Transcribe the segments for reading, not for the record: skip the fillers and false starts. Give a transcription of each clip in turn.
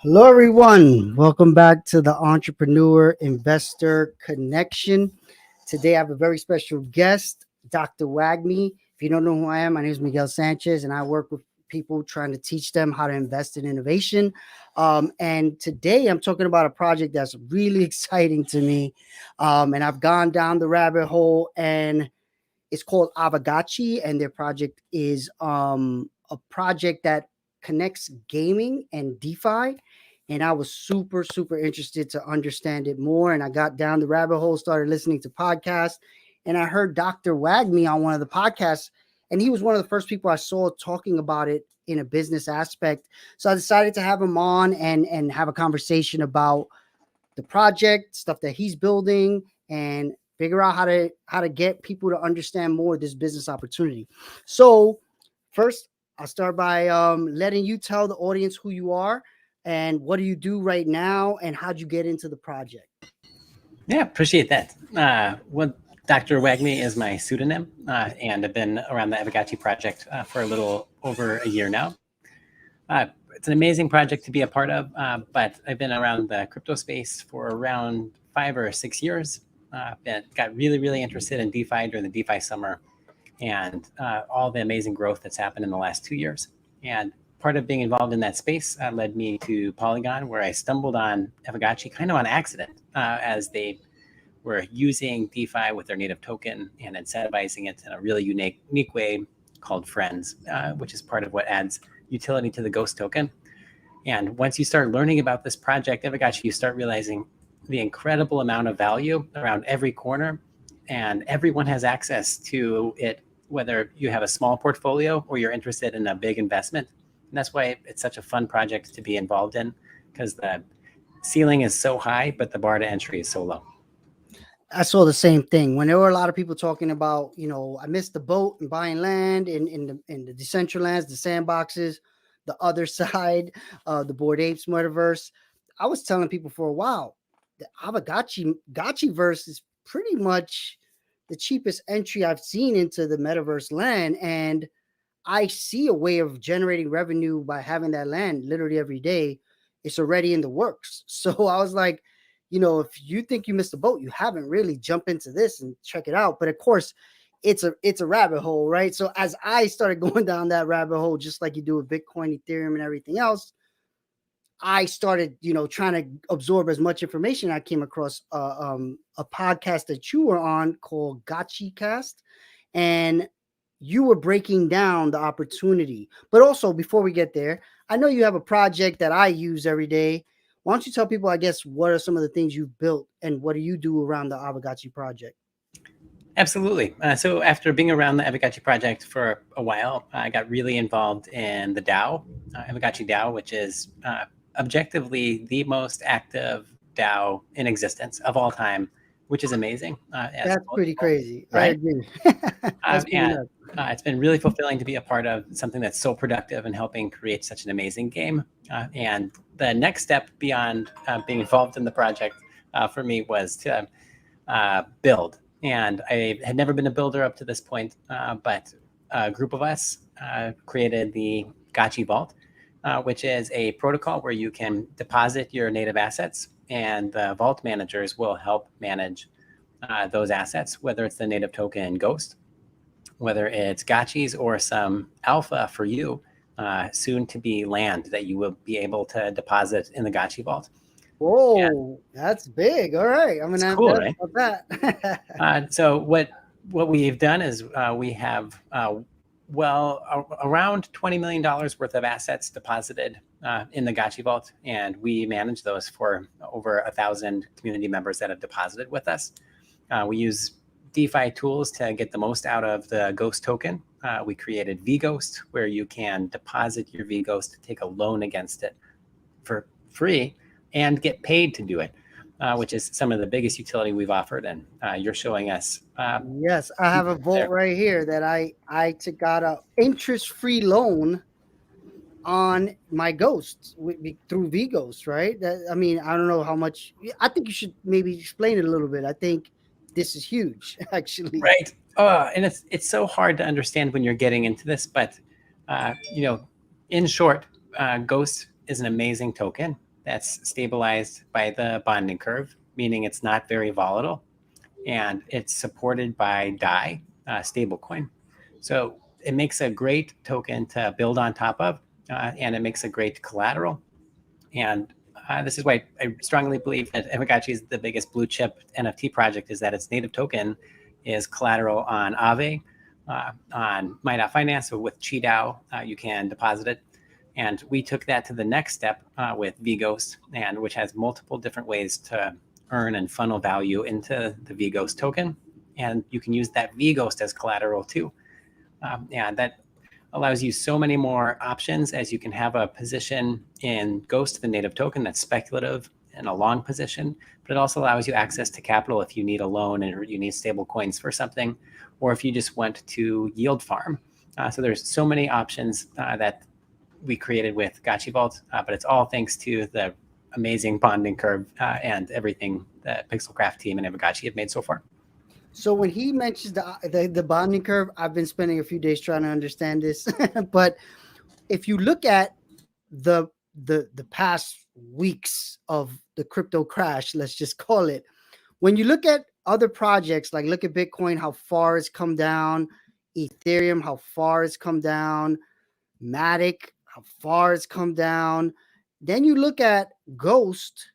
Hello, everyone. Welcome back to the Entrepreneur Investor Connection. Today, I have a very special guest, Dr. Wagmi. If you don't know who I am, my name is Miguel Sanchez, and I work with people trying to teach them how to invest in innovation. And today, I'm talking about a project that's really exciting to me. And I've gone down the rabbit hole, and it's called Aavegotchi, and their project is a project that connects gaming and DeFi. And I was super, super interested to understand it more. And I got down the rabbit hole, started listening to podcasts, and I heard Dr. Wagmi on one of the podcasts. And he was one of the first people I saw talking about it in a business aspect. So I decided to have him on and have a conversation about the project, stuff that he's building, and figure out how to get people to understand more of this business opportunity. So first, I'll start by letting you tell the audience who you are and what do you do right now and how'd you get into the project. Yeah, appreciate that. Dr. Wagmi is my pseudonym, and I've been around the Aavegotchi project for a little over a year now. It's an amazing project to be a part of, but I've been around the crypto space for around 5 or 6 years. Got really, really interested in DeFi during the DeFi summer and all the amazing growth that's happened in the last 2 years. And part of being involved in that space led me to Polygon, where I stumbled on Aavegotchi kind of on accident as they were using DeFi with their native token and incentivizing it in a really unique way called Friends, which is part of what adds utility to the Ghost token. And once you start learning about this project, Aavegotchi, you start realizing the incredible amount of value around every corner, and everyone has access to it, whether you have a small portfolio or you're interested in a big investment. And that's why it's such a fun project to be involved in, because the ceiling is so high, but the bar to entry is so low. I saw the same thing when there were a lot of people talking about, I missed the boat and buying land in the Decentralands, the sandboxes, the other side, the Bored Apes metaverse. I was telling people for a while, the Aavegotchi Gotchiverse is pretty much the cheapest entry I've seen into the metaverse land, and I see a way of generating revenue by having that land literally every day. It's already in the works. So I was like, if you think you missed the boat, you haven't really jumped into this and check it out. But of course, it's a rabbit hole, right? So as I started going down that rabbit hole, just like you do with Bitcoin, Ethereum, and everything else, I started, trying to absorb as much information. I came across a podcast that you were on called Gachi Cast, and you were breaking down the opportunity. But also, before we get there, I know you have a project that I use every day. Why don't you tell people, I guess, what are some of the things you've built and what do you do around the Aavegotchi project? Absolutely. So after being around the Aavegotchi project for a while, I got really involved in the DAO, Aavegotchi DAO, which is objectively the most active DAO in existence of all time, which is amazing. That's pretty crazy. Right? I agree. And it's been really fulfilling to be a part of something that's so productive and helping create such an amazing game. And the next step beyond being involved in the project for me was to build. And I had never been a builder up to this point, but a group of us created the Gachi Vault, which is a protocol where you can deposit your native assets, and the vault managers will help manage those assets, whether it's the native token Ghost, whether it's Gachis or some alpha for you, soon to be land that you will be able to deposit in the Gachi Vault. Whoa, that's big. All right. I'm going to have cool, to right? about that. So what we've done is we have around $20 million worth of assets deposited in the Gachi Vault, and we manage those for over 1,000 community members that have deposited with us. We use DeFi tools to get the most out of the Ghost token. We created vGhost, where you can deposit your vGhost, take a loan against it for free, and get paid to do it, which is some of the biggest utility we've offered. And you're showing us. Yes, I have a vault right here that I took out a interest-free loan on my Ghost through vGhost, right? I mean, I don't know how much. I think you should maybe explain it a little bit. I think this is huge, actually. Right. And it's so hard to understand when you're getting into this, but in short, Ghost is an amazing token that's stabilized by the bonding curve, meaning it's not very volatile, and it's supported by DAI, stablecoin. So it makes a great token to build on top of, and it makes a great collateral. And this is why I strongly believe that Aavegotchi is the biggest blue chip NFT project, is that its native token is collateral on Aave, on My.Finance. So with QiDao, you can deposit it. And we took that to the next step with vGhost, and which has multiple different ways to earn and funnel value into the vGhost token. And you can use that vGhost as collateral too. And that allows you so many more options, as you can have a position in Ghost, the native token, that's speculative and a long position, but it also allows you access to capital if you need a loan and you need stable coins for something, or if you just want to yield farm. So there's so many options that we created with Gachi Vault, but it's all thanks to the amazing bonding curve and everything that Pixelcraft team and Aavegotchi have made so far. So when he mentions the bonding curve, I've been spending a few days trying to understand this. But if you look at the past weeks of the crypto crash, let's just call it, when you look at other projects, like look at Bitcoin, how far it's come down, Ethereum, how far it's come down, Matic, how far it's come down. Then you look at Ghost,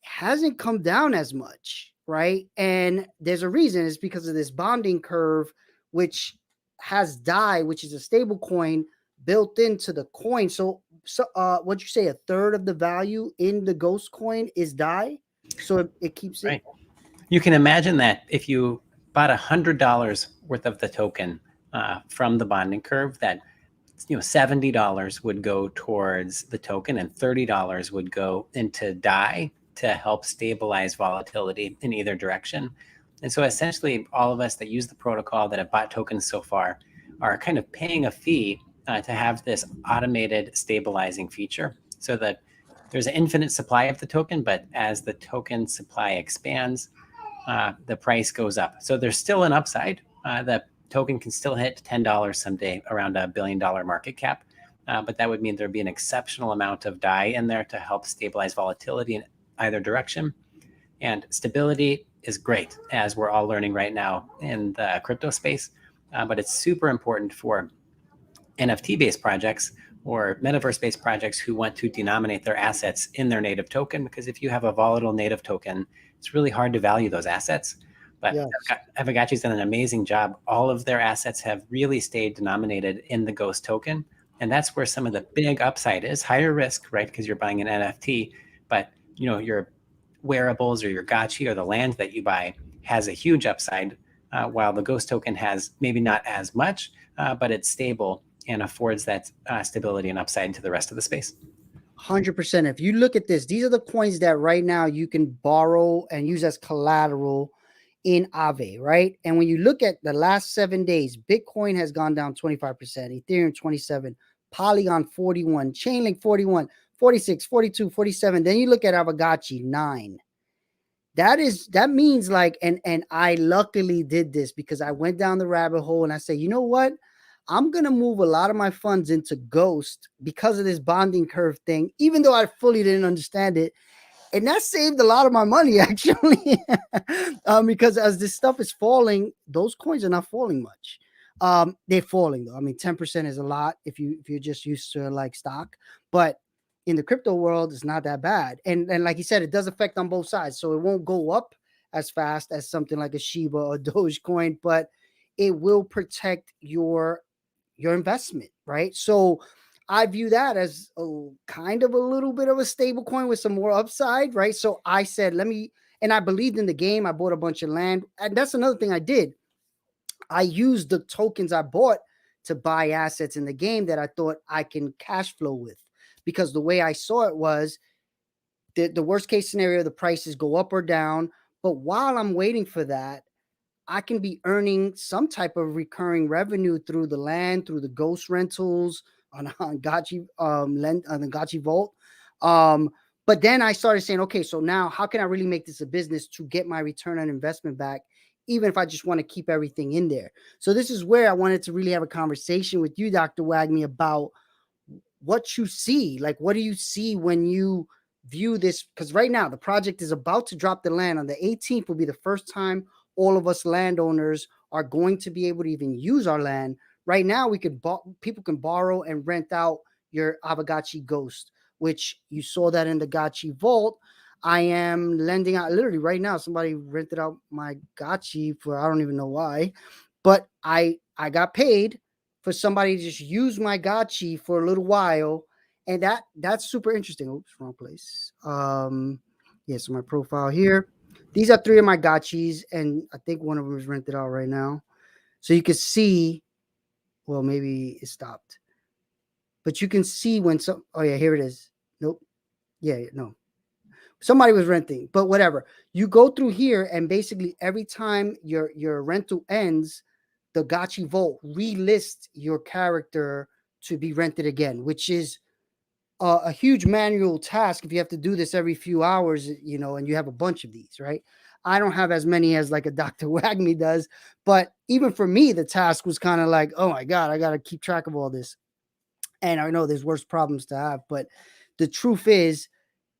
hasn't come down as much, right? And there's a reason. It's because of this bonding curve, which has DAI, which is a stable coin built into the coin. So what you say, a third of the value in the Ghost coin is DAI, so it keeps it. Right. You can imagine that if you bought $100 worth of the token from the bonding curve, that $70 would go towards the token and $30 would go into DAI to help stabilize volatility in either direction. And so essentially all of us that use the protocol that have bought tokens so far are kind of paying a fee to have this automated stabilizing feature, so that there's an infinite supply of the token, but as the token supply expands, the price goes up. So there's still an upside. The token can still hit $10 someday, around $1 billion market cap. But that would mean there'd be an exceptional amount of DAI in there to help stabilize volatility in either direction. And stability is great, as we're all learning right now in the crypto space. But it's super important for NFT-based projects or metaverse-based projects who want to denominate their assets in their native token, because if you have a volatile native token, it's really hard to value those assets. But yes, Aavegotchi's done an amazing job. All of their assets have really stayed denominated in the Ghost token. And that's where some of the big upside is. Higher risk, right? Because you're buying an NFT, but your wearables or your Gachi or the land that you buy has a huge upside, while the Ghost token has maybe not as much, but it's stable and affords that stability and upside to the rest of the space. 100%. If you look at this, these are the coins that right now you can borrow and use as collateral in Aave, right? And when you look at the last 7 days, Bitcoin has gone down 25%, Ethereum 27%, Polygon 41%, Chainlink 41%, 46%, 42%, 47%. Then you look at Aavegotchi 9%. That means like, and I luckily did this because I went down the rabbit hole and I said, you know what? I'm going to move a lot of my funds into Ghost because of this bonding curve thing, even though I fully didn't understand it. And that saved a lot of my money, actually, because as this stuff is falling, those coins are not falling much. They're falling, though. I mean, 10% is a lot if you're just used to like stock. But in the crypto world, it's not that bad. And like you said, it does affect on both sides. So it won't go up as fast as something like a Shiba or Dogecoin, but it will protect your investment, right? So I view that as kind of a little bit of a stable coin with some more upside, right? So I said, and I believed in the game. I bought a bunch of land. And that's another thing I did. I used the tokens I bought to buy assets in the game that I thought I can cash flow with, because the way I saw it was the worst case scenario, the prices go up or down. But while I'm waiting for that, I can be earning some type of recurring revenue through the land, through the Ghost rentals on Gachi on the Gachi Vault. But then I started saying, okay, so now how can I really make this a business to get my return on investment back, even if I just want to keep everything in there? So this is where I wanted to really have a conversation with you, Dr. Wagmi, about what you see. Like, what do you see when you view this, because right now the project is about to drop the land on the 18th. Will be the first time all of us landowners are going to be able to even use our land. Right now, people can borrow and rent out your Aavegotchi Ghost, which you saw that in the Gachi vault. I am lending out literally right now. Somebody rented out my Gachi for I don't even know why, but I got paid for somebody to just use my Gachi for a little while, and that's super interesting. Oops, wrong place. Yeah, so my profile here. These are 3 of my Gachis, and I think one of them is rented out right now. So you can see, well, maybe it stopped, but you can see when some. Oh yeah, here it is. Nope. Yeah, no. Somebody was renting, but whatever. You go through here, and basically every time your rental ends, the Gachi Vault relists your character to be rented again, which is a huge manual task if you have to do this every few hours, and you have a bunch of these, right? I don't have as many as like a Dr. Wagmi does, but even for me, the task was kind of like, oh my God, I got to keep track of all this. And I know there's worse problems to have, but the truth is,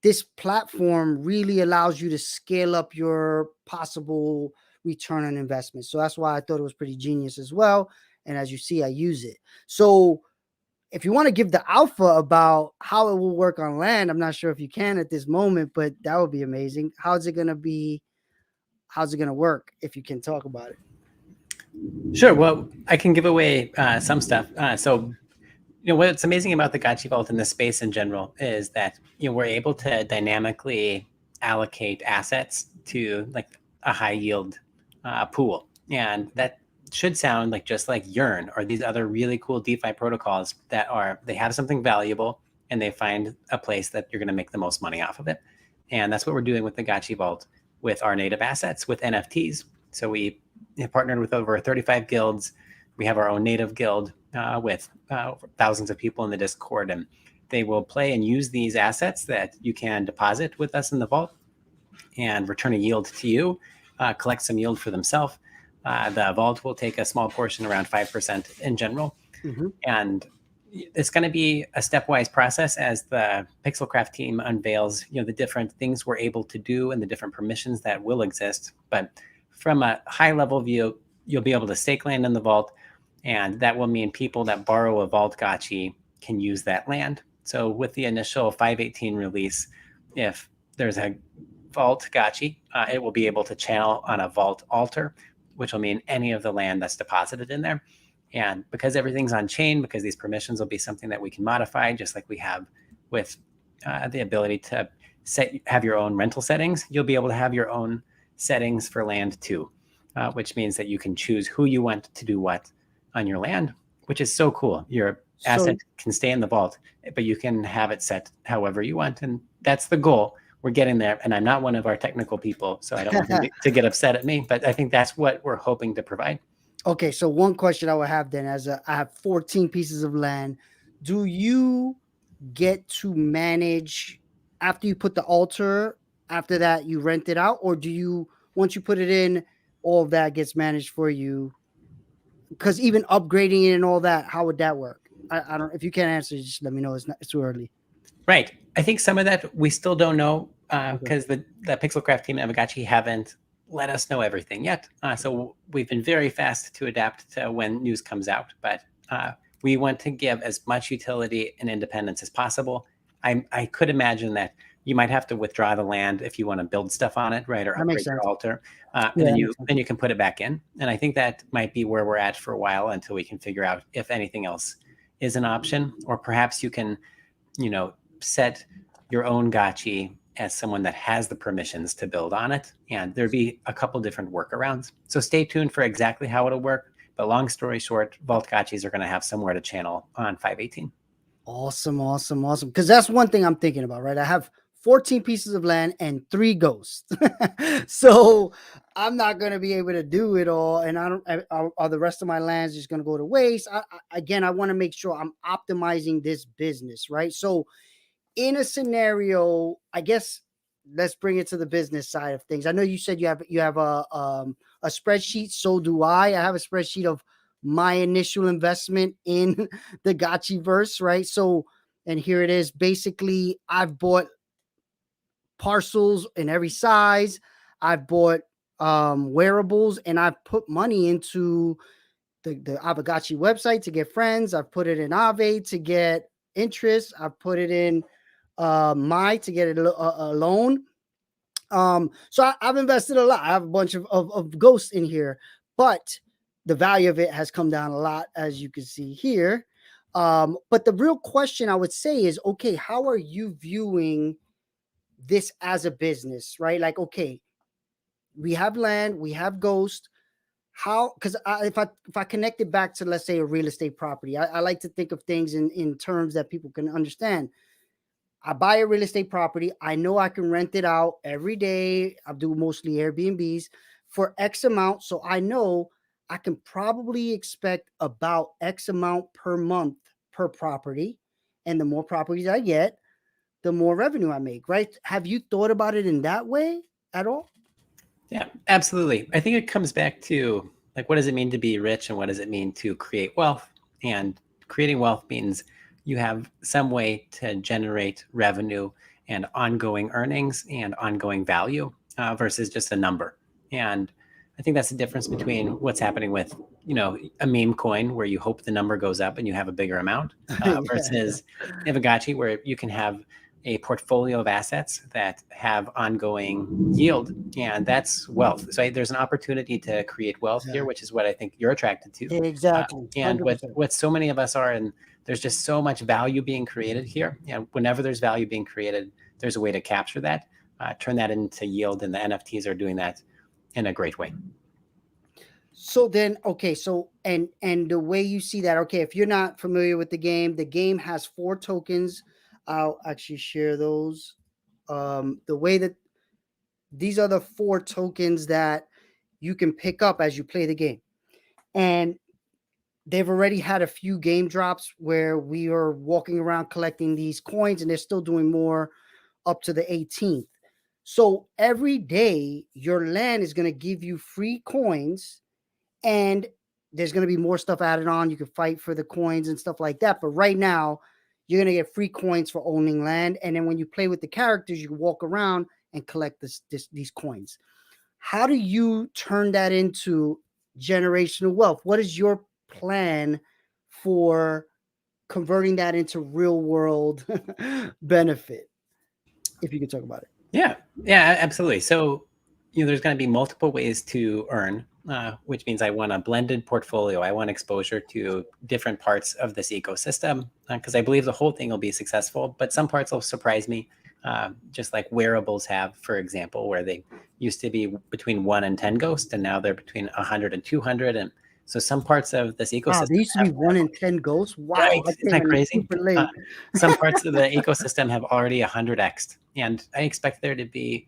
this platform really allows you to scale up your possible return on investment. So that's why I thought it was pretty genius as well. And as you see, I use it. So if you want to give the alpha about how it will work on land, I'm not sure if you can at this moment, but that would be amazing. How's it going to be? How's it going to work if you can talk about it? Sure. Well, I can give away some stuff. So what's amazing about the Gachi Vault and the space in general is that we're able to dynamically allocate assets to like a high yield pool, and that should sound like just like Yearn or these other really cool DeFi protocols that they have something valuable and they find a place that you're going to make the most money off of it. And that's what we're doing with the Gachi Vault with our native assets with NFTs. So we have partnered with over 35 guilds. We have our own native guild with thousands of people in the Discord, and they will play and use these assets that you can deposit with us in the vault and return a yield to you, collect some yield for themselves. The vault will take a small portion, around 5% in general. Mm-hmm. And it's going to be a stepwise process as the Pixelcraft team unveils, the different things we're able to do and the different permissions that will exist. But from a high level view, you'll be able to stake land in the vault, and that will mean people that borrow a vault Gachi can use that land. So with the initial 518 release, if there's a vault Gachi, it will be able to channel on a vault altar, which will mean any of the land that's deposited in there. And because everything's on chain, because these permissions will be something that we can modify, just like we have with the ability to have your own rental settings, you'll be able to have your own settings for land too, which means that you can choose who you want to do what on your land, which is so cool. Your asset can stay in the vault, but you can have it set however you want. And that's the goal. We're getting there. And I'm not one of our technical people, so I don't want them to get upset at me, but I think that's what we're hoping to provide. Okay, so one question I would have then, I have 14 pieces of land. Do you get to manage after you put the altar? After that, you rent it out, or do you, once you put it in, all of that gets managed for you? Because even upgrading it and all that, how would that work? I don't. If you can't answer, just let me know. It's too early. Right. I think some of that we still don't know because the Pixelcraft team and Aavegotchi haven't let us know everything yet. So we've been very fast to adapt to when news comes out, but we want to give as much utility and independence as possible. I could imagine that you might have to withdraw the land if you want to build stuff on it, right, or upgrade your altar, and then you can put it back in. And I think that might be where we're at for a while until we can figure out if anything else is an option, or perhaps you can, set your own Gachi as someone that has the permissions to build on it, and there'd be a couple different workarounds. So stay tuned for exactly how it'll work. But long story short, Vault Gachis are going to have somewhere to channel on 518. Awesome. Because that's one thing I'm thinking about, right? I have 14 pieces of land and 3 ghosts. So I'm not going to be able to do it all. And are the rest of my lands just going to go to waste? I want to make sure I'm optimizing this business, right? So in a scenario, I guess let's bring it to the business side of things. I know you said you have a spreadsheet. So do I. I have a spreadsheet of my initial investment in the Gotchiverse, right? So, and here it is. Basically, I've bought parcels in every size. I've bought wearables, and I've put money into the Aavegotchi website to get friends. I've put it in Aave to get interest. I've put it in my to get a loan. So I've invested a lot. I have a bunch of ghosts in here, but the value of it has come down a lot, as you can see here. But the real question I would say is, okay, how are you viewing this as a business, right? Like, okay, we have land, we have ghost. How? Because if I connect it back to, let's say, a real estate property, I like to think of things in terms that people can understand. I buy a real estate property. I know I can rent it out every day. I do mostly Airbnbs for X amount. So I know I can probably expect about X amount per month per property. And the more properties I get, the more revenue I make, right? Have you thought about it in that way at all? Yeah, absolutely. I think it comes back to, like, what does it mean to be rich and what does it mean to create wealth? And creating wealth means you have some way to generate revenue and ongoing earnings and ongoing value versus just a number. And I think that's the difference between what's happening with, a meme coin where you hope the number goes up and you have a bigger amount versus Aavegotchi, where you can have a portfolio of assets that have ongoing yield, and that's wealth. So there's an opportunity to create wealth here, which is what I think you're attracted to. Exactly. And what so many of us are, and there's just so much value being created here. And whenever there's value being created, there's a way to capture that, turn that into yield, and the NFTs are doing that in a great way. So then, okay, so and the way you see that, okay, if you're not familiar with the game has 4 tokens. I'll actually share those. The way that these are the 4 tokens that you can pick up as you play the game. And they've already had a few game drops where we are walking around collecting these coins, and they're still doing more up to the 18th. So every day your land is going to give you free coins, and there's going to be more stuff added on. You can fight for the coins and stuff like that. But right now, you're going to get free coins for owning land. And then when you play with the characters, you can walk around and collect these coins. How do you turn that into generational wealth? What is your plan for converting that into real world benefit? If you could talk about it. Yeah, absolutely. So, there's going to be multiple ways to earn, which means I want a blended portfolio. I want exposure to different parts of this ecosystem because I believe the whole thing will be successful, but some parts will surprise me, just like wearables have, for example, where they used to be between 1 and 10 ghosts, and now they're between 100 and 200. And so some parts of this ecosystem. Wow, there used to be 1 in 10 ghosts. Wow, right? Isn't that crazy? Super late. Some parts of the ecosystem have already 100x'd, and I expect there to be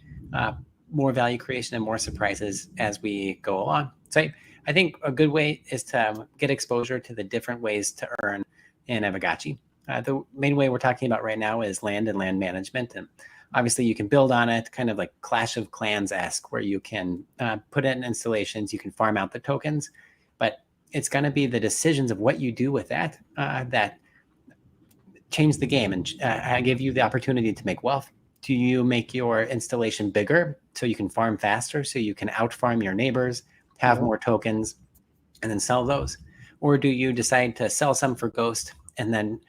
more value creation and more surprises as we go along. So I think a good way is to get exposure to the different ways to earn in Aavegotchi. The main way we're talking about right now is land and land management. And obviously you can build on it, kind of like Clash of Clans-esque, where you can put in installations, you can farm out the tokens, but it's going to be the decisions of what you do with that that change the game and give you the opportunity to make wealth. Do you make your installation bigger so you can farm faster, so you can out-farm your neighbors, have more tokens, and then sell those? Or do you decide to sell some for Ghost and then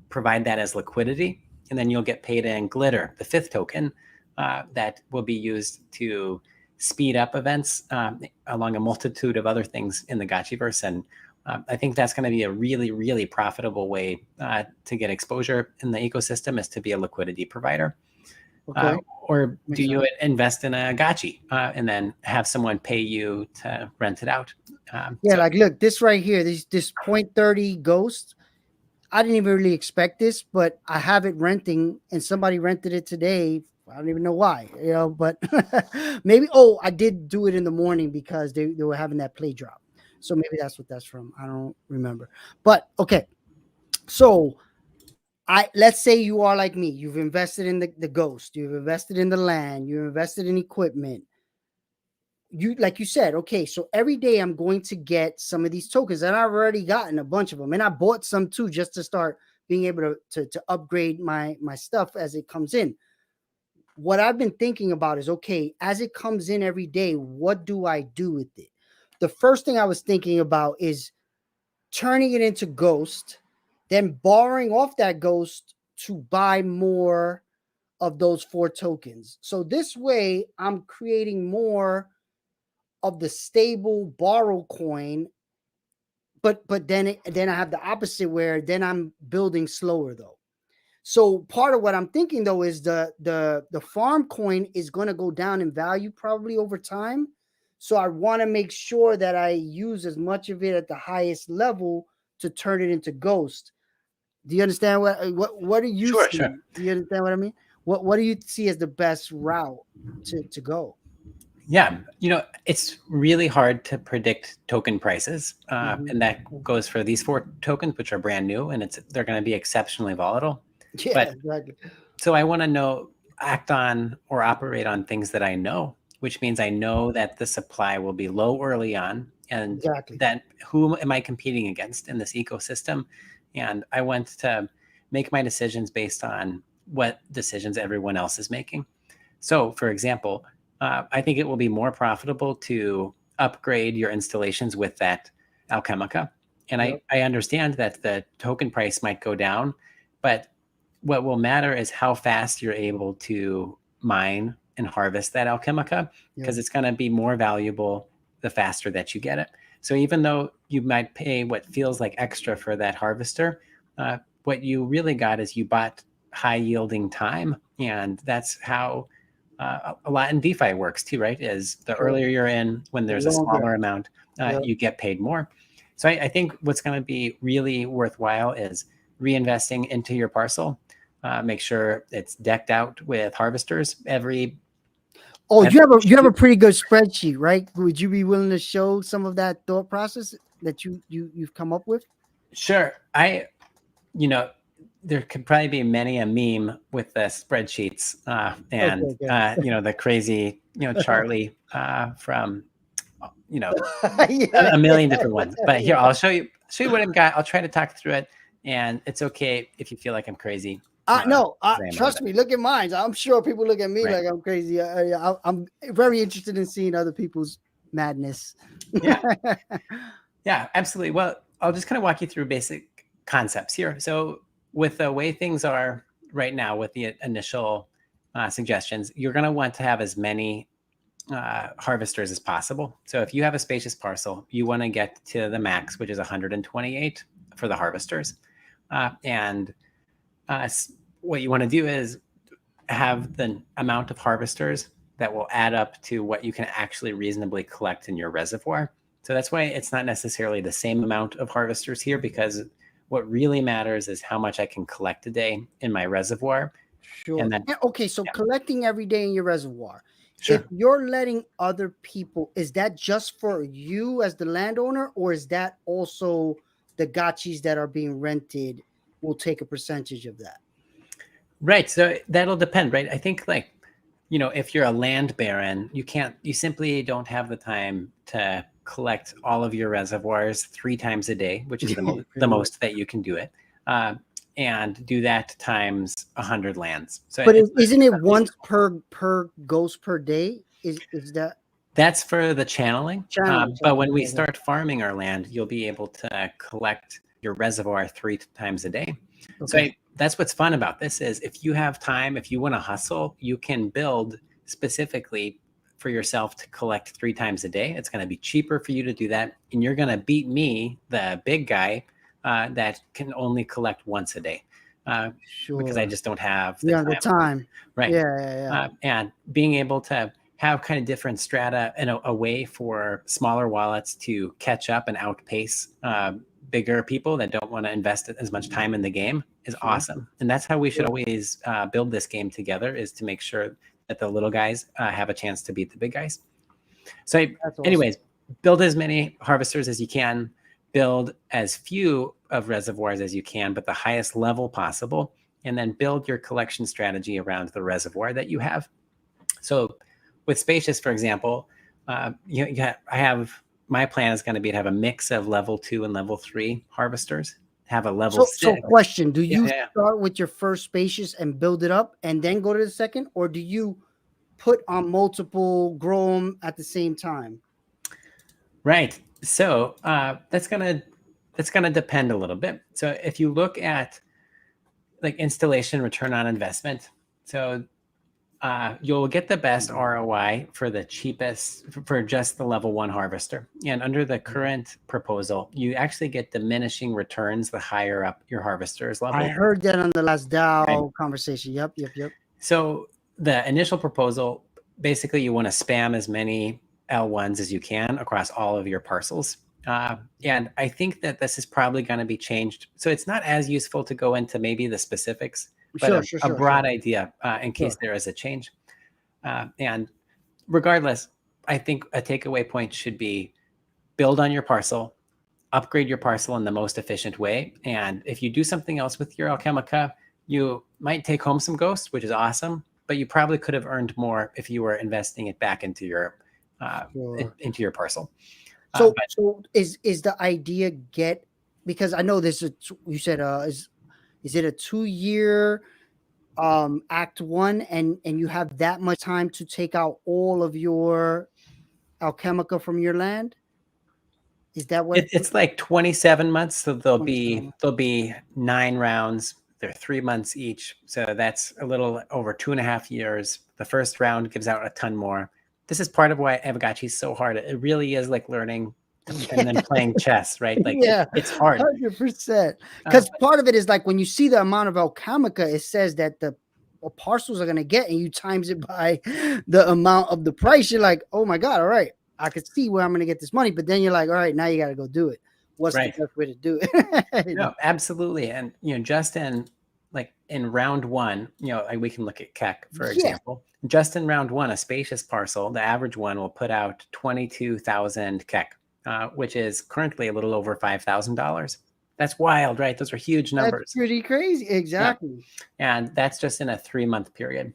provide that as liquidity? And then you'll get paid in Glitter, the 5th token, that will be used to speed up events along a multitude of other things in the Gotchiverse. And I think that's going to be a really, really profitable way to get exposure in the ecosystem, is to be a liquidity provider. Okay. Or do you invest in a Gachi and then have someone pay you to rent it out? Like, look, this right here, this 0.30 ghost. I didn't even really expect this, but I have it renting, and somebody rented it today. I don't even know why, but maybe, I did do it in the morning because they were having that play drop. So maybe that's what that's from. I don't remember. But okay. So let's say you are like me. You've invested in the ghost, you've invested in the land, you've invested in equipment. You, like you said, okay, so every day I'm going to get some of these tokens, and I've already gotten a bunch of them, and I bought some too just to start being able to upgrade my stuff as it comes in. what I've been thinking about is, okay, as it comes in every day, what do I do with it? The first thing I was thinking about is turning it into Ghost, then borrowing off that Ghost to buy more of those 4 tokens. So this way, I'm creating more of the stable borrow coin, but then I have the opposite where then I'm building slower though. So part of what I'm thinking though is the farm coin is going to go down in value probably over time. So I want to make sure that I use as much of it at the highest level to turn it into Ghost. Do you understand what do you Sure, see? sure. Do you understand what I mean? What do you see as the best route to go? Yeah, it's really hard to predict token prices, Mhm. and that goes for these 4 tokens, which are brand new, and they're going to be exceptionally volatile. Yeah, But exactly. so I want to act on or operate on things that I know, which means I know that the supply will be low early on, and Exactly. that who am I competing against in this ecosystem? And I want to make my decisions based on what decisions everyone else is making. So, for example, I think it will be more profitable to upgrade your installations with that Alchemica. And Yep. I understand that the token price might go down, but what will matter is how fast you're able to mine and harvest that Alchemica, Yep. because it's going to be more valuable the faster that you get it. So even though you might pay what feels like extra for that harvester, what you really got is you bought high yielding time. And that's how a lot in DeFi works too, right? Is the Sure. earlier you're in, when The there's a longer. smaller amount, Yep. you get paid more. So I think what's going to be really worthwhile is reinvesting into your parcel. Make sure it's decked out with harvesters Oh, every you have a pretty good spreadsheet, right? Would you be willing to show some of that thought process that you've come up with? Sure. You know, there could probably be many a meme with the spreadsheets and Okay, good. the crazy Charlie from you know Yeah, a million yeah, different ones. But here, yeah. I'll show you what I've got. I'll try to talk through it, and it's okay if you feel like I'm crazy. No, 'Cause I am a little trust bit. me. Look at mine. I'm sure people look at me Right. like I'm crazy. I'm very interested in seeing other people's madness. Yeah. Yeah, absolutely. Well, I'll just kind of walk you through basic concepts here. So, with the way things are right now, with the initial suggestions, you're going to want to have as many harvesters as possible. So, if you have a spacious parcel, you want to get to the max, which is 128 for the harvesters. And what you want to do is have the amount of harvesters that will add up to what you can actually reasonably collect in your reservoir. So that's why it's not necessarily the same amount of harvesters here, because what really matters is how much I can collect a day in my reservoir. Sure. And then, Okay, so yeah, collecting every day in your reservoir. If sure. you're letting other people, is that just for you as the landowner, or is that also the gotchis that are being rented will take a percentage of that? Right. So that'll depend, right? I think if you're a land baron, you simply don't have the time to collect all of your reservoirs 3 times a day, which is the Pretty much. most that you can do it, uh, and do that times 100 lands. So But isn't it's it not once reasonable. per ghost per day? Is that That's for the channeling. channel? But when we Okay. start farming our land, you'll be able to collect your reservoir 3 times a day. So Okay. that's what's fun about this is if you have time, if you want to hustle, you can build specifically for yourself to collect 3 times a day. It's going to be cheaper for you to do that. And you're going to beat me, the big guy, that can only collect once a day because I Sure. just don't have the Yeah, the time. time. Right. Yeah. And being able to have kind of different strata and a way for smaller wallets to catch up and outpace bigger people that don't want to invest as much time in the game is Sure. awesome. And that's how we should Sure. always build this game together, is to make sure that the little guys have a chance to beat the big guys. So That's awesome. anyways, build as many harvesters as you can, build as few of reservoirs as you can, but the highest level possible, and then build your collection strategy around the reservoir that you have. So with Spacious, for example, I have my plan is going to be to have a mix of level 2 and level 3 harvesters. have a level So 6. question, do you Yeah. start with your first spacious and build it up and then go to the second, or do you put on multiple, grow them at the same time? Right. So that's gonna depend a little bit. So if you look at like installation return on investment, so you'll get the best ROI for the cheapest for just the level 1 harvester. And under the current proposal, you actually get diminishing returns the higher up your harvester is I leveled. heard that on the last Right. DAO conversation. Yep. So the initial proposal, basically you want to spam as many L1s as you can across all of your parcels. And I think that this is probably going to be changed. So it's not as useful to go into maybe the specifics, but a broad idea in case there is a change. And regardless, I think a takeaway point should be build on your parcel, upgrade your parcel in the most efficient way. And if you do something else with your Alchemica, you might take home some ghosts, which is awesome, but you probably could have earned more if you were investing it back into your parcel. So is the idea because I know this is, you said is it a 2-year act 1 and you have that much time to take out all of your Alchemica from your land? Is that what it's like 27 months? So there'll be 9 rounds. They're 3 months each, so that's a little over 2.5 years. The first round gives out a ton more. This is part of why Aavegotchi is so hard. It really is like learning and then playing chess, right? Like it's hard. 100%. Because part of it is like when you see the amount of Alchemica, it says that the parcels are going to get, and you times it by the amount of the price. You're like, oh my God, all right, I could see where I'm going to get this money. But then you're like, all right, now you got to go do it. What's the best way to do it? No, absolutely. And, just in round 1, like we can look at Keck, for example. Just in round 1, a spacious parcel, the average one will put out 22,000 Keck, which is currently a little over $5,000. That's wild, right? Those are huge numbers. That's pretty crazy. Exactly. Yeah. And that's just in a 3-month period.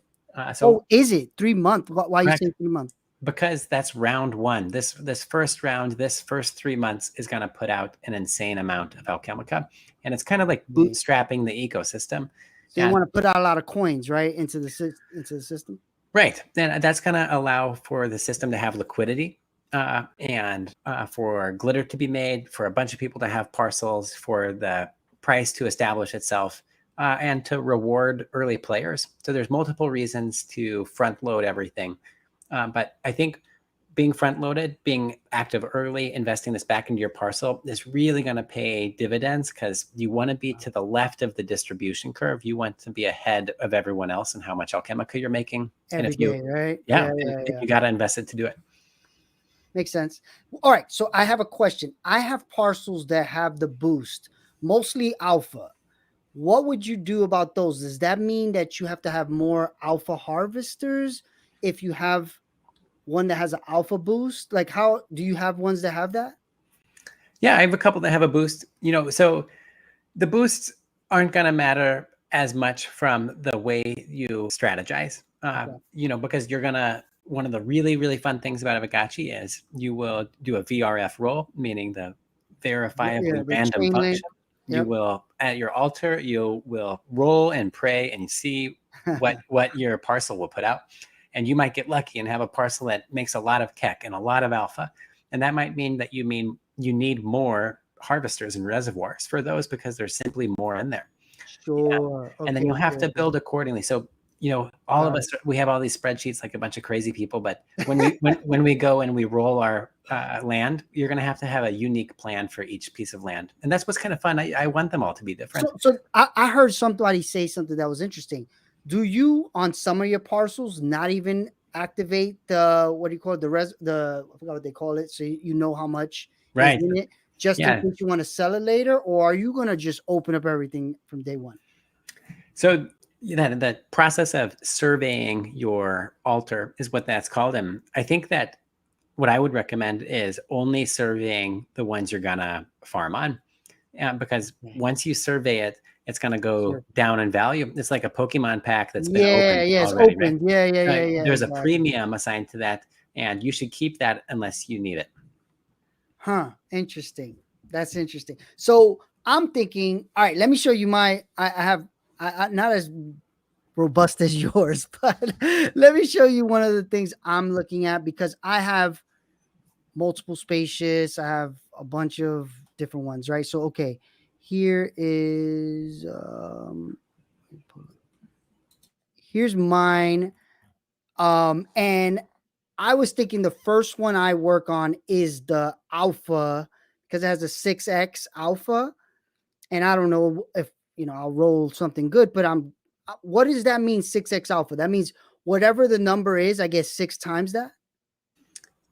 Is it 3 months? Why are you saying 3 months? Because that's round 1. This first round, this first 3 months is going to put out an insane amount of Alchemica, and it's kind of like bootstrapping the ecosystem. So you want to put out a lot of coins, right, into the system, right? And that's going to allow for the system to have liquidity, and for glitter to be made, for a bunch of people to have parcels, for the price to establish itself, and to reward early players. So there's multiple reasons to front load everything. But I think being front-loaded, being active early, investing this back into your parcel is really going to pay dividends, because you want to be to the left of the distribution curve. You want to be ahead of everyone else and how much Alchemica you're making. Every day, right? You got to invest it to do it. Makes sense. All right. So I have a question. I have parcels that have the boost, mostly alpha. What would you do about those? Does that mean that you have to have more alpha harvesters if you have one that has an alpha boost? Like, how do you have ones that have that? Yeah, I have a couple that have a boost. So the boosts aren't going to matter as much from the way you strategize. Because you're going to, one of the really, really fun things about Aavegotchi is you will do a VRF roll, meaning the verifiably random function. You will, at your altar, you will roll and pray and see what your parcel will put out. And you might get lucky and have a parcel that makes a lot of Keck and a lot of alpha. And that might mean that you need more harvesters and reservoirs for those, because there's simply more in there. Sure. And then you'll have to build accordingly. So, all of us, we have all these spreadsheets like a bunch of crazy people, but when we go and we roll our land, you're going to have a unique plan for each piece of land. And that's what's kind of fun. I want them all to be different. So I heard somebody say something that was interesting. Do you, on some of your parcels, not even activate the, what do you call it? I forgot what they call it. So you know how much is in it, just in case you want to sell it later, or are you going to just open up everything from day one? So the process of surveying your altar is what that's called. And I think that what I would recommend is only surveying the ones you're going to farm on. Because once you survey it, it's going to go down in value. It's like a Pokemon pack that's been opened. It's already, open. Right? Yeah. There's a premium assigned to that, and you should keep that unless you need it. Huh. Interesting. That's interesting. So I'm thinking, all right, let me show you my. I have not as robust as yours, but let me show you one of the things I'm looking at because I have multiple spaces. I have a bunch of different ones, right? So, okay, here is here's mine. And I was thinking the first one I work on is the alpha because it has a 6x alpha. And I don't know if I'll roll something good, but what does that mean? 6x alpha. That means whatever the number is, I guess 6 times that.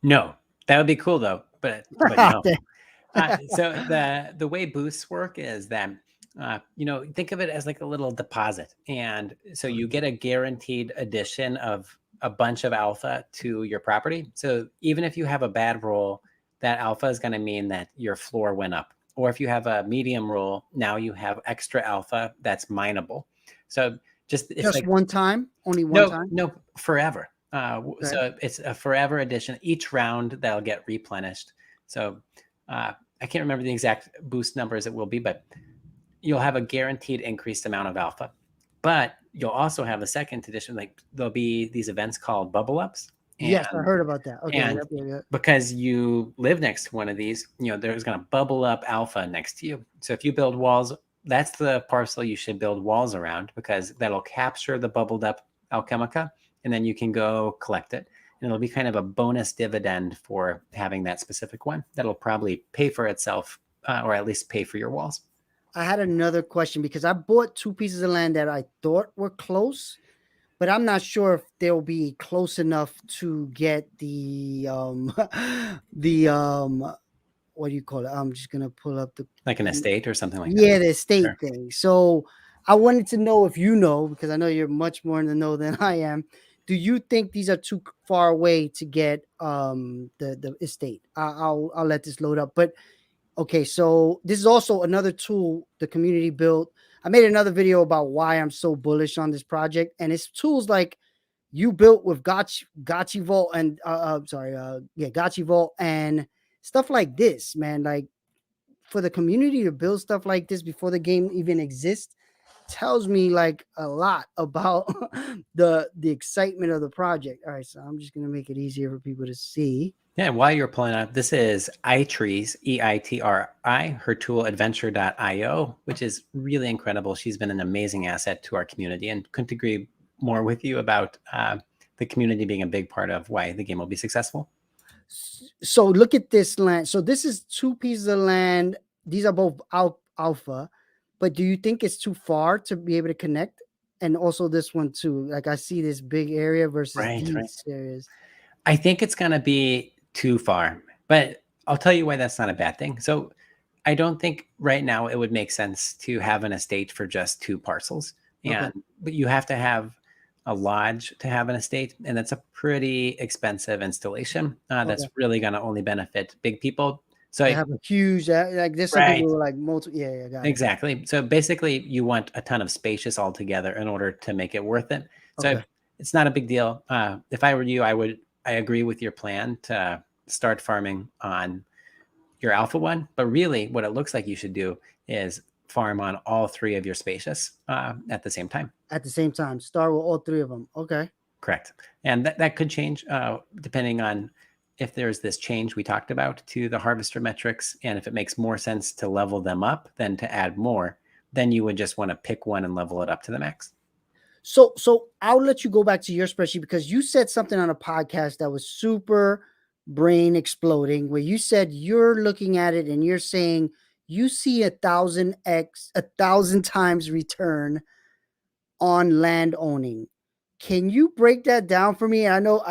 No, that would be cool though, but no. So the way boosts work is that think of it as like a little deposit, and so you get a guaranteed addition of a bunch of alpha to your property. So even if you have a bad roll, that alpha is going to mean that your floor went up. Or if you have a medium roll, now you have extra alpha that's mineable. So it's like one time, only one time. No, forever. Okay. So it's a forever addition. Each round that'll get replenished. So I can't remember the exact boost numbers it will be, but you'll have a guaranteed increased amount of alpha. But you'll also have a second edition. Like there'll be these events called bubble ups. Yes, I heard about that. Okay, And because you live next to one of these, there's going to bubble up alpha next to you. So if you build walls, that's the parcel you should build walls around because that'll capture the bubbled up alchemica, and then you can go collect it. And it'll be kind of a bonus dividend for having that specific one. That'll probably pay for itself, or at least pay for your walls. I had another question because I bought 2 pieces of land that I thought were close, but I'm not sure if they'll be close enough to get the what do you call it? I'm just gonna pull up like an estate or something like that. Yeah, the estate thing. So I wanted to know if because I know you're much more in the know than I am. Do you think these are too far away to get the estate? I'll let this load up. But okay, so this is also another tool the community built. I made another video about why I'm so bullish on this project, and it's tools like you built with Gachi Vault and Gachi Vault and stuff like this, man. Like for the community to build stuff like this before the game even exists tells me like a lot about the excitement of the project. All right, so I'm just gonna make it easier for people to see. Yeah, while you're pulling up, this is iTree's EITRI, her tool adventure.io, which is really incredible. She's been an amazing asset to our community and couldn't agree more with you about the community being a big part of why the game will be successful. So look at this land. So this is 2 pieces of land. These are both alpha, but do you think it's too far to be able to connect? And also this one too. Like I see this big area versus these areas. I think it's going to be too far, but I'll tell you why that's not a bad thing. So I don't think right now it would make sense to have an estate for just 2 parcels. But you have to have a lodge to have an estate, and that's a pretty expensive installation. That's really going to only benefit big people. So I have a huge like there's some people who are like multiple. Yeah, got exactly. So basically, you want a ton of spacious altogether in order to make it worth it. So it's not a big deal. If I were you, I agree with your plan to start farming on your alpha one, but really what it looks like you should do is farm on all 3 of your spacious at the same time. At the same time, start with all 3 of them. Okay. Correct. And that could change depending on if there's this change we talked about to the harvester metrics, and if it makes more sense to level them up than to add more, then you would just want to pick one and level it up to the max. So I'll let you go back to your spreadsheet because you said something on a podcast that was super brain exploding, where you said you're looking at it and you're saying you see 1,000 times return on land owning. Can you break that down for me? I know,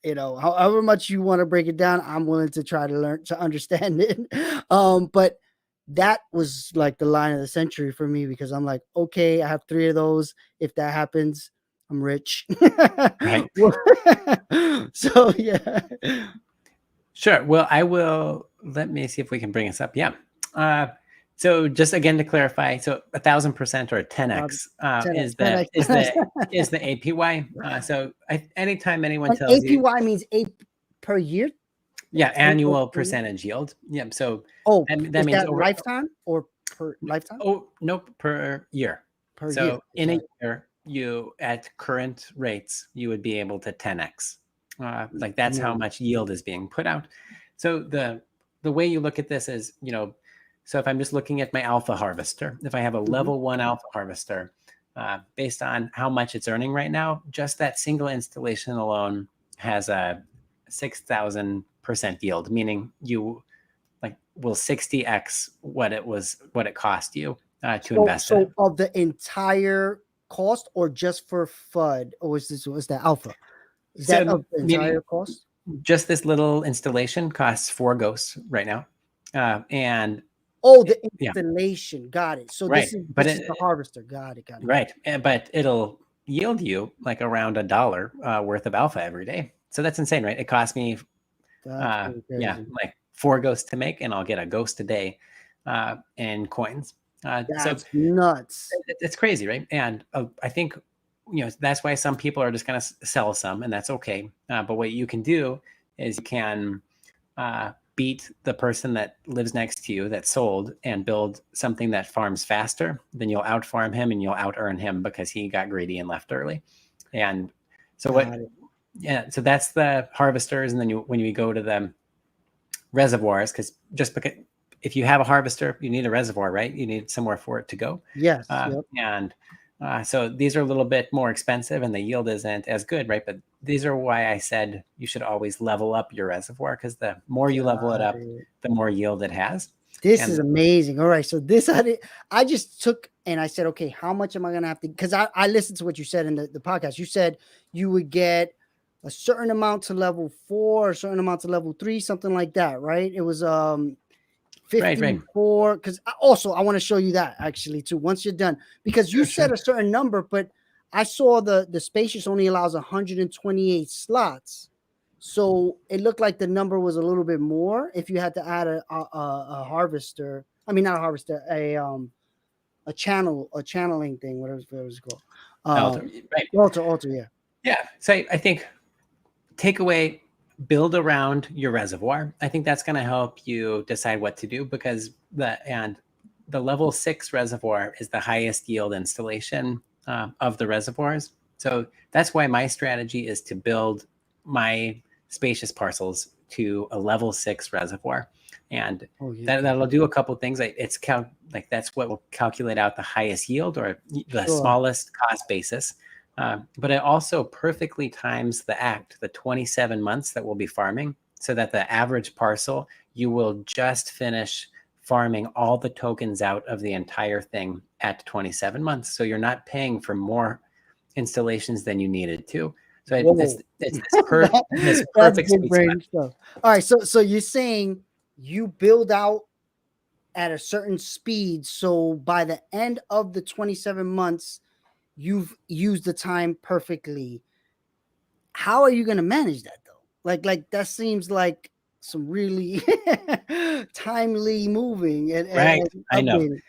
however much you want to break it down, I'm willing to try to learn to understand it. But that was like the line of the century for me because I'm like, okay, I have 3 of those. If that happens, I'm rich. Right. So yeah. Sure. Well, let me see if we can bring this up. Yeah. So just again to clarify, so 1,000% or 10x is the APY. So anytime anyone tells you APY means per year. Yeah, annual percentage yield. Yeah. So that means over lifetime or per lifetime? Oh, nope, per year. Per So year. in a Sorry. year, you at current rates, you would be able to 10x. Like that's how No. much yield is being put out. So the way you look at this is, so if I'm just looking at my alpha harvester, if I have a Mhm. level 1 alpha harvester, based on how much it's earning right now, just that single installation alone has a 6,000% yield, meaning you like will 60x what it cost you to invest in it. So of the entire cost, or just for FUD, or was that alpha? Is that So of the meaning entire cost? just this little installation costs 4 ghosts right now, and Oh, the yeah, installation. Got it. So right. But this is the harvester. Got it. Got it. Got right, but it'll yield you like around $1 worth of alpha every day. So that's insane, right? It cost me, it. That's pretty yeah, crazy. like 4 ghosts to make, and I'll get a ghost a day in coins. So That's nuts. it's crazy, right? And I think that's why some people are just going to sell some, and that's okay. But what you can do is you can beat the person that lives next to you that sold and build something that farms faster. Then you'll outfarm him and you'll out earn him because he got greedy and left early. And so Got it. yeah, so that's the harvesters. And then when you go to the reservoirs, because if you have a harvester, you need a reservoir, right? You need somewhere for it to go. Yes. Yep. And so these are a little bit more expensive and the yield isn't as good, right? But these are why I said you should always level up your reservoir, because the more you level it up, the more yield it has. This is amazing. All right. So this I just took and I said, okay, how much am I gonna have to, because I listened to what you said in the podcast. You said you would get a certain amount to level 4, a certain amount to level 3, something like that, right? It was 54. Because also I want to show you that actually too once you're done, because you said a certain number, but I saw the spacious only allows 128 slots. So it looked like the number was a little bit more if you had to add a harvester. I mean, not a harvester, a channeling thing, whatever it was called. Altar, yeah. Yeah. So I think takeaway, build around your reservoir. I think that's going to help you decide what to do, because the level 6 reservoir is the highest yield installation of the reservoirs. So that's why my strategy is to build my spacious parcels to a level 6 reservoir, and that'll do a couple of things. Like that's what will calculate out the highest yield or the smallest cost basis. But it also perfectly times the 27 months that we'll be farming, so that the average parcel, you will just finish farming all the tokens out of the entire thing at 27 months. So you're not paying for more installations than you needed to. So it's this perfect sweet spot. Stuff. All right. So you're saying you build out at a certain speed. So by the end of the 27 months, you've used the time perfectly. How are you going to manage that though? Like that seems like some really timely moving and right. I know. updating.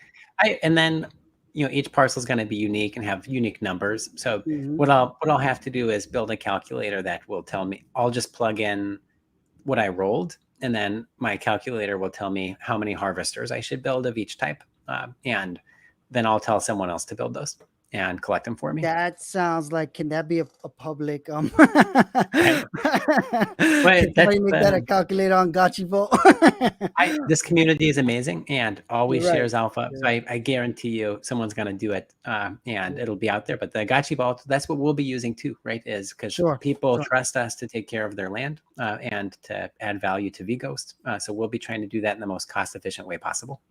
And then each parcel is going to be unique and have unique numbers. So what I'll have to do is build a calculator that will tell me. I'll just plug in what I rolled, and then my calculator will tell me how many harvesters I should build of each type, and then I'll tell someone else to build those and collect them for me. That sounds like, can that be a public Can somebody make that a calculator on Gotchiverse? This community is amazing and always shares alpha. So I guarantee you someone's going to do it, and it'll be out there. But the Gachi vault, that's what we'll be using too, right? Is because people trust us to take care of their land and to add value to Vghost. So we'll be trying to do that in the most cost efficient way possible.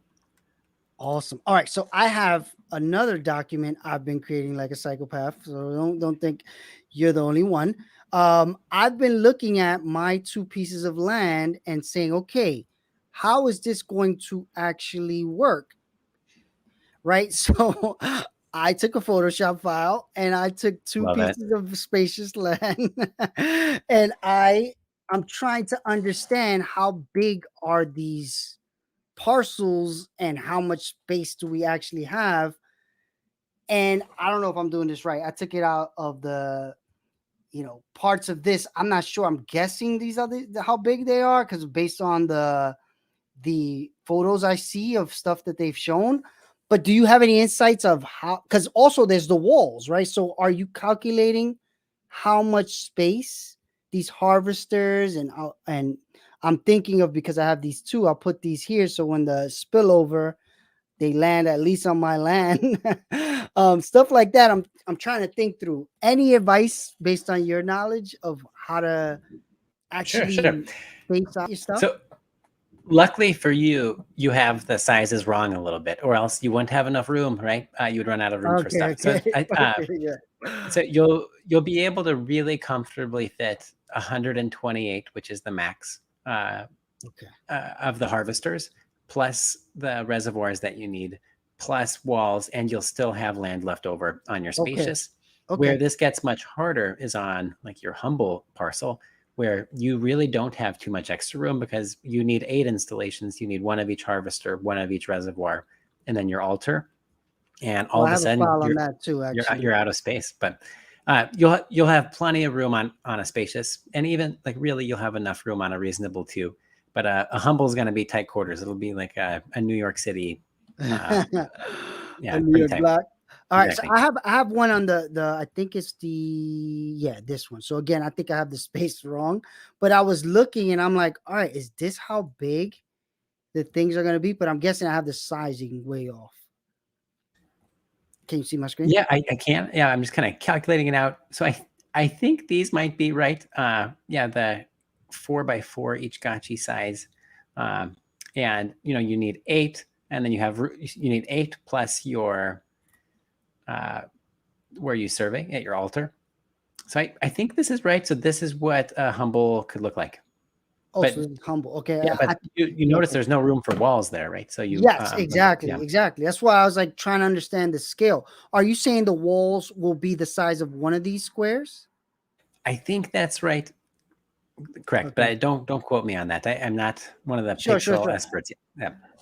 Awesome. All right. So I have another document I've been creating like a psychopath. So don't think you're the only one. I've been looking at my 2 pieces of land and saying, okay, how is this going to actually work? Right. So I took a Photoshop file and I took 2 pieces of spacious land and I'm trying to understand how big are these parcels and how much space do we actually have. And I don't know if I'm doing this right. I took it out of the parts of this. I'm not sure. I'm guessing these are how big they are, because based on the photos I see of stuff that they've shown. But do you have any insights of how? Because also there's the walls, right? So are you calculating how much space these harvesters and I'm thinking of, because I have these two, I'll put these here so when the spillover they land at least on my land. Stuff like that. I'm trying to think through. Any advice based on your knowledge of how to Sure. actually space out your stuff? So luckily for you, you have the sizes wrong a little bit, or else you wouldn't have enough room, right? You would run out of room for Okay, stuff. So okay, okay, yeah. so you'll be able to really comfortably fit 128, which is the max Okay. of the harvesters, plus the reservoirs that you need, plus walls, and you'll still have land left over on your Okay. spacious. Where Okay. this gets much harder is on like your humble parcel, where you really don't have too much extra room because you need 8 installations. You need one of each harvester, one of each reservoir, and then your altar. And all Well, I of a have a sudden file on that too, actually. you're out of space. But you'll have plenty of room on a spacious, and even like really you'll have enough room on a reasonable too. But a humble is going to be tight quarters. It'll be like a New York City, A yeah, New pretty York tight. block. All right, so Exactly. I have one on the I think it's this one. So again, I think I have the space wrong, but I was looking and I'm like, all right, is this how big the things are going to be? But I'm guessing I have the sizing way off. Can you see my screen? Yeah, I can. Yeah, I'm just kind of calculating it out. So I think these might be right. Yeah, the 4x4 each Gachi size, and you need 8, and then you need 8 plus your where you survey at your altar. So I think this is right. So this is what a humble could look like. Oh, But so it's humble. Okay. yeah, but you notice Okay. there's no room for walls there, right? So Yes, yeah. exactly. Exactly. That's why I was like trying to understand the scale. Are you saying the walls will be the size of one of these squares? I think that's right. Correct, but Okay. don't quote me on that. I'm not one of the Sure, sure, pixel sure. experts yet.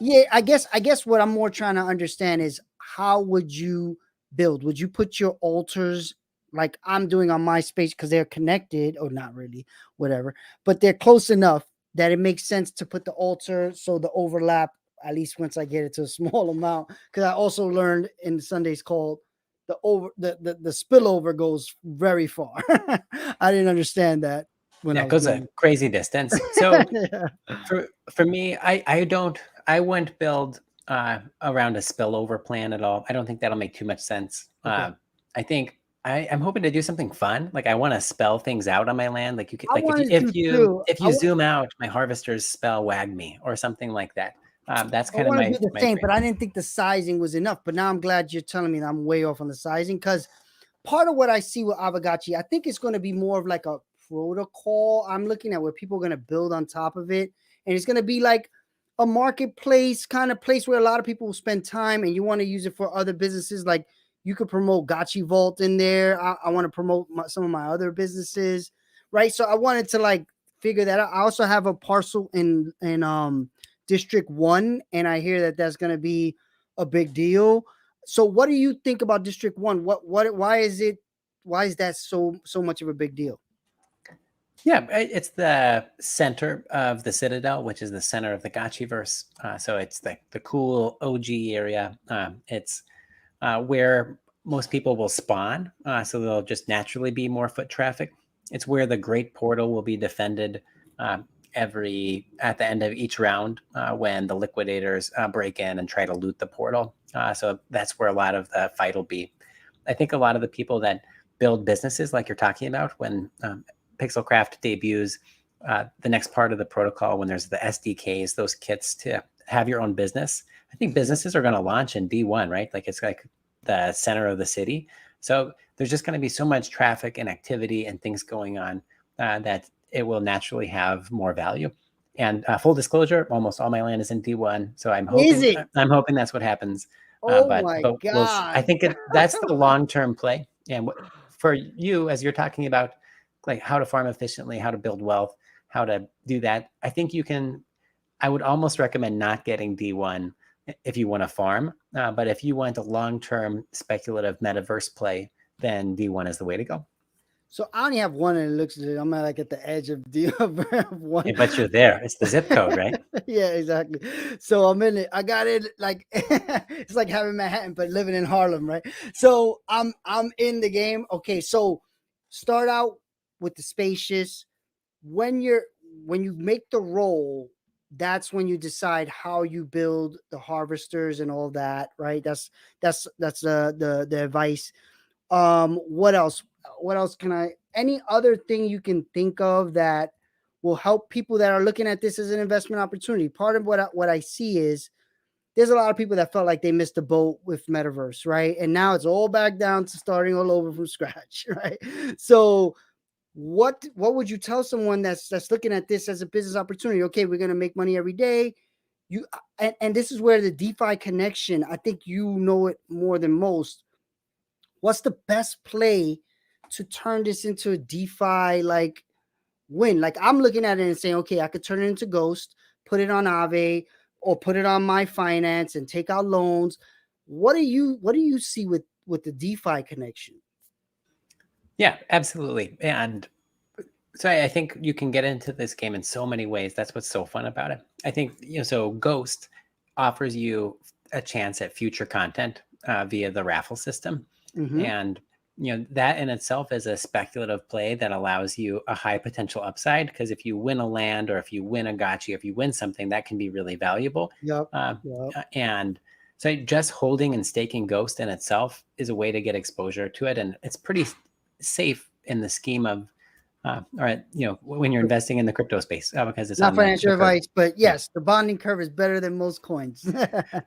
Yeah. Yeah, I guess what I'm more trying to understand is how would you build? Would you put your altars like I'm doing on my space because they're connected, or not really, whatever, but they're close enough that it makes sense to put the altar so the overlap, at least once I get it to a small amount. Because I also learned in Sunday's call the spillover goes very far. I didn't understand that when Yeah, I it was goes a doing crazy distance. So it. for me, I wouldn't build around a spillover plan at all. I don't think that'll make too much sense. Okay. I think I'm hoping to do something fun. Like I want to spell things out on my land. Like you could, I like wanted to too. if you zoom out, my harvesters spell Wagmi or something like that. That's I kind of want to do the my same, but dream. I didn't think the sizing was enough. But now I'm glad you're telling me that I'm way off on the sizing, because part of what I see with Aavegotchi, I think it's going to be more of like a protocol. I'm looking at where people are going to build on top of it. And it's going to be like a marketplace kind of place where a lot of people will spend time, and you want to use it for other businesses. Like you could promote Gachi Vault in there. I want to promote some of my other businesses. Right. So I wanted to like figure that out. I also have a parcel in District 1, and I hear that that's going to be a big deal. So what do you think about District 1? Why is that so much of a big deal? Yeah, it's the center of the Citadel, which is the center of the Gotchiverse. So it's the cool OG area. It's where most people will spawn, so there'll just naturally be more foot traffic. It's where the Great Portal will be defended at the end of each round when the liquidators break in and try to loot the portal. So that's where a lot of the fight will be. I think a lot of the people that build businesses, like you're talking about, when Pixelcraft debuts the next part of the protocol, when there's the SDKs, those kits to have your own business. I think Yep. businesses are going to launch in D1, right? Like it's like the center of the city. So there's just going to be so much traffic and activity and things going on that it will naturally have more value. And full disclosure, almost all my land is in D1, so Is it? I'm hoping that's what happens. Oh But my I God. think that's the long term play. And for you, as you're talking about, like how to farm efficiently, how to build wealth, how to do that, I think you can. I would almost recommend not getting D1 if you want to farm. But if you want a long term speculative metaverse play, then D1 is the way to go. So I only have one, and it looks I'm like at the edge of the of one. Yeah, but you're there. It's the zip code, right? Yeah, exactly. So I'm in it. I got it. Like it's like having Manhattan, but living in Harlem, right? So I'm in the game. Okay, so start out with the spacious. When you make the roll, that's when you decide how you build the harvesters and all that, right? That's the advice. What else? What else can I? Any other thing you can think of that will help people that are looking at this as an investment opportunity? Part of what I see is there's a lot of people that felt like they missed the boat with metaverse, right? And now it's all back down to starting all over from scratch, right? So what would you tell someone that's looking at this as a business opportunity? Okay, we're gonna make money every day. You and this is where the DeFi connection, I think you know it more than most. What's the best play to turn this into a DeFi like win? Like I'm looking at it and saying, okay, I could turn it into Ghost, put it on Aave, or put it on my finance and take out loans. What do you see with the DeFi connection? Yeah, absolutely. And so I think you can get into this game in so many ways. That's what's so fun about it. I think, so Ghost offers you a chance at future content via the raffle system. Mm-hmm. And, that in itself is a speculative play that allows you a high potential upside. Because if you win a land or if you win a Gachi, if you win something, that can be really valuable. Yep. Uh, Yep. and so just holding and staking Ghost in itself is a way to get exposure to it. And it's pretty safe in the scheme of, all right, when you're investing in the crypto space, because it's Not on the financial curve. advice, but Yeah. yes, the bonding curve is better than most coins.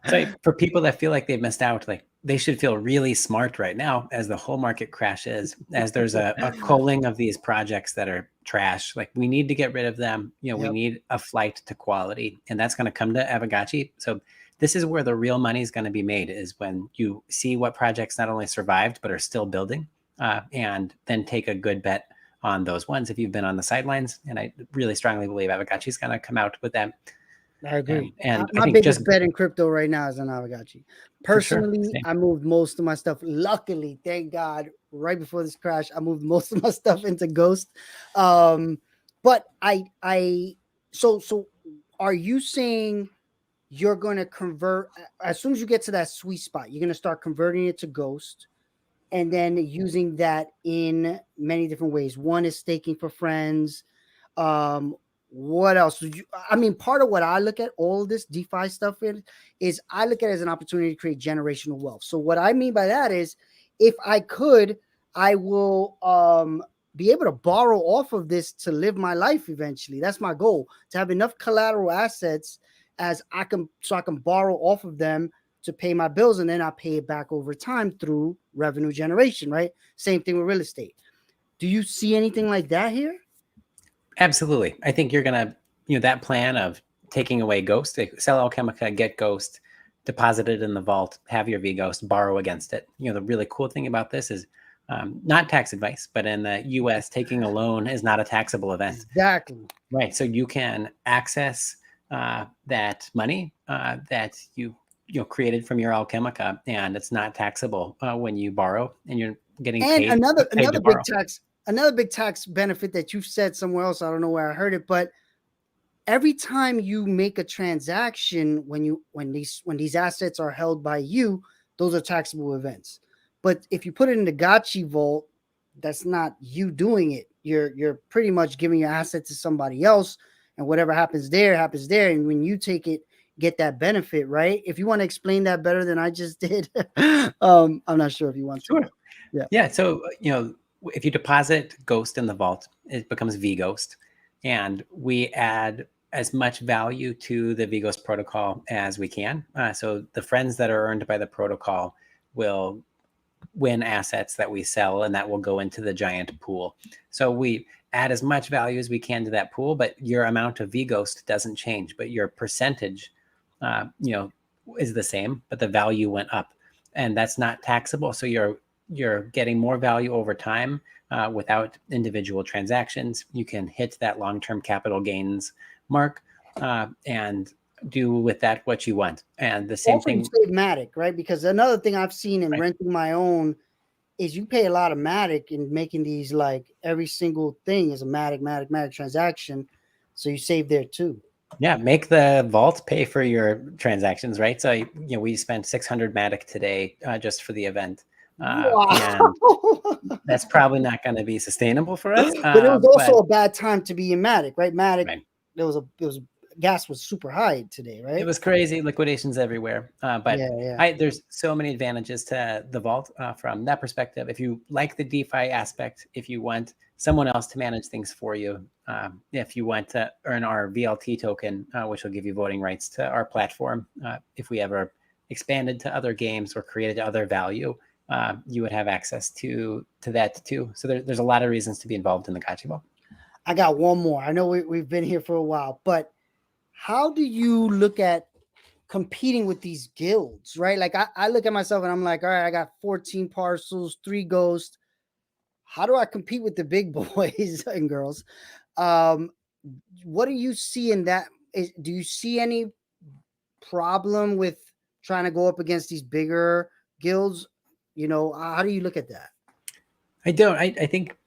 So for people that feel like they've missed out, like they should feel really smart right now as the whole market crashes, as there's a culling of these projects that are trash. Like we need to get rid of them. We Yep. need a flight to quality, and that's going to come to Aavegotchi. So this is where the real money is going to be made, is when you see what projects not only survived but are still building, and then take a good bet on those ones if you've been on the sidelines. And I really strongly believe Aavegotchi is going to come out with that. I agree. And I My think biggest just bet in crypto right now is on Aavegotchi. for sure. Personally, Same. I moved most of my stuff. Luckily, thank God, right before this crash, I moved most of my stuff into Ghost. But so are you saying you're going to convert as soon as you get to that sweet spot? You're going to start converting it to Ghost, and then using that in many different ways. One is staking for friends. Um, what else would you? I mean, part of what I look at all of this DeFi stuff in is I look at it as an opportunity to create generational wealth. So what I mean by that is, if I could, I will be able to borrow off of this to live my life eventually. That's my goal, to have enough collateral assets as I can, so I can borrow off of them to pay my bills, and then I pay it back over time through revenue generation, right? Same thing with real estate. Do you see anything like that here? Absolutely. I think you're going to, that plan of taking away Ghost, sell Alchemica, get Ghost, deposit it in the vault, have your V Ghost, borrow against it. The really cool thing about this is not tax advice, but in the US, taking a loan is not a taxable event. Exactly. Right. So you can access that money that you created from your Alchemica, and it's not taxable when you borrow, and you're getting And paid to borrow. another big tax benefit that you've said somewhere else, I don't know where I heard it, but every time you make a transaction, when these assets are held by you, those are taxable events. But if you put it in the Gachi vault, that's not you doing it. You're pretty much giving your asset to somebody else, and whatever happens there happens there. And when you take it, get that benefit, right? If you want to explain that better than I just did, I'm not sure if you want to. Sure. But yeah. Yeah. So, if you deposit Ghost in the vault, it becomes V Ghost. And we add as much value to the V Ghost protocol as we can. So the friends that are earned by the protocol will win assets that we sell, and that will go into the giant pool. So we add as much value as we can to that pool, but your amount of V Ghost doesn't change, but your percentage, is the same, but the value went up, and that's not taxable. So you're getting more value over time without individual transactions. You can hit that long-term capital gains mark and do with that what you want. And the same Also, you thing. save Matic, right? Because another thing I've seen in Right. renting my own is you pay a lot of Matic in making these, like every single thing is a Matic transaction. So you save there too. Yeah, make the vault pay for your transactions, right? So we spent 600 Matic today just for the event, and Wow. that's probably not going to be sustainable for us. But it was also But a bad time to be in Matic, right? Matic, right. there was gas was super high today, It right? was crazy, liquidations everywhere. But Yeah. there's so many advantages to the vault from that perspective. If you like the DeFi aspect, if you want someone else to manage things for you, if you want to earn our VLT token, which will give you voting rights to our platform, if we ever expanded to other games or created other value, you would have access to that too. So there's a lot of reasons to be involved in the Gachi vault. I got one more. I know we've been here for a while, but how do you look at competing with these guilds, right? Like I look at myself and I'm like, all right, I got 14 parcels, 3 ghosts. How do I compete with the big boys and girls? Um, what do you see in that? Do you see any problem with trying to go up against these bigger guilds? How do you look at that? I don't. I think,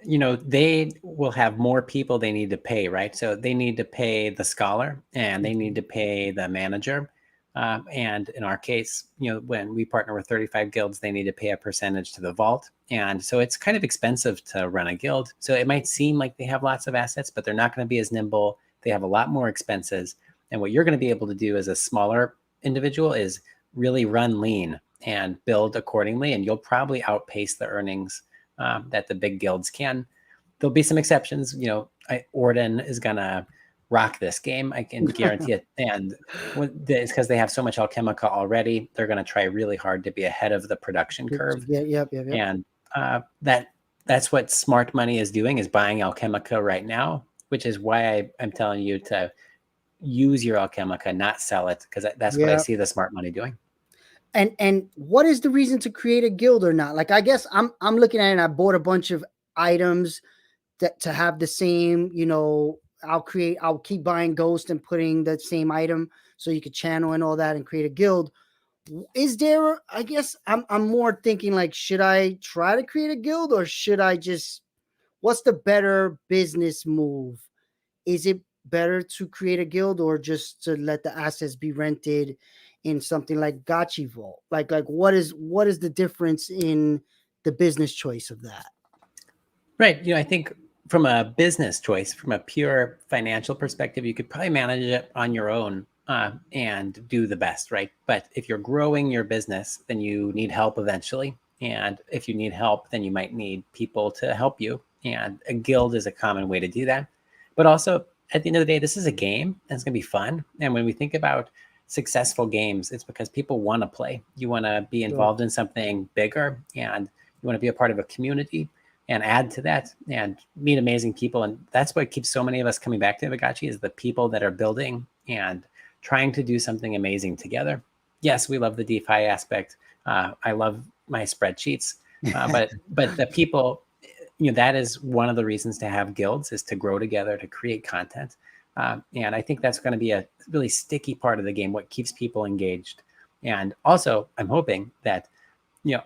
they will have more people they need to pay, right? So they need to pay the scholar and they need to pay the manager. And in our case, when we partner with 35 guilds, they need to pay a percentage to the vault. And so it's kind of expensive to run a guild. So it might seem like they have lots of assets, but they're not going to be as nimble. They have a lot more expenses. And what you're going to be able to do as a smaller individual is really run lean and build accordingly. And you'll probably outpace the earnings that the big guilds can. There'll be some exceptions. Orden is gonna rock this game. I can guarantee it. And it's because they have so much alchemica already. They're gonna try really hard to be ahead of the production curve. Yep. And that's what smart money is doing, is buying alchemica right now, which is why I'm telling you to use your alchemica, not sell it, because that's what I see the smart money doing. And what is the reason to create a guild or not? Like, I guess I'm looking at it and I bought a bunch of items that to have the same, I'll keep buying ghost and putting the same item so you could channel and all that and create a guild. Is there, I guess I'm more thinking like, should I try to create a guild or should I just, what's the better business move? Is it better to create a guild or just to let the assets be rented in something like Gachi Vault? Like what is the difference in the business choice of that? Right. I think from a business choice, from a pure financial perspective, you could probably manage it on your own and do the best, right? But if you're growing your business, then you need help eventually. And if you need help, then you might need people to help you. And a guild is a common way to do that. But also, at the end of the day, this is a game and it's going to be fun. And when we think about successful games, it's because people want to play. You want to be involved in something bigger and you want to be a part of a community and add to that and meet amazing people. And that's what keeps so many of us coming back to Aavegotchi, is the people that are building and trying to do something amazing together. Yes, we love the DeFi aspect. I love my spreadsheets, but the people, that is one of the reasons to have guilds, is to grow together, to create content. And I think that's going to be a really sticky part of the game, what keeps people engaged. And also, I'm hoping that,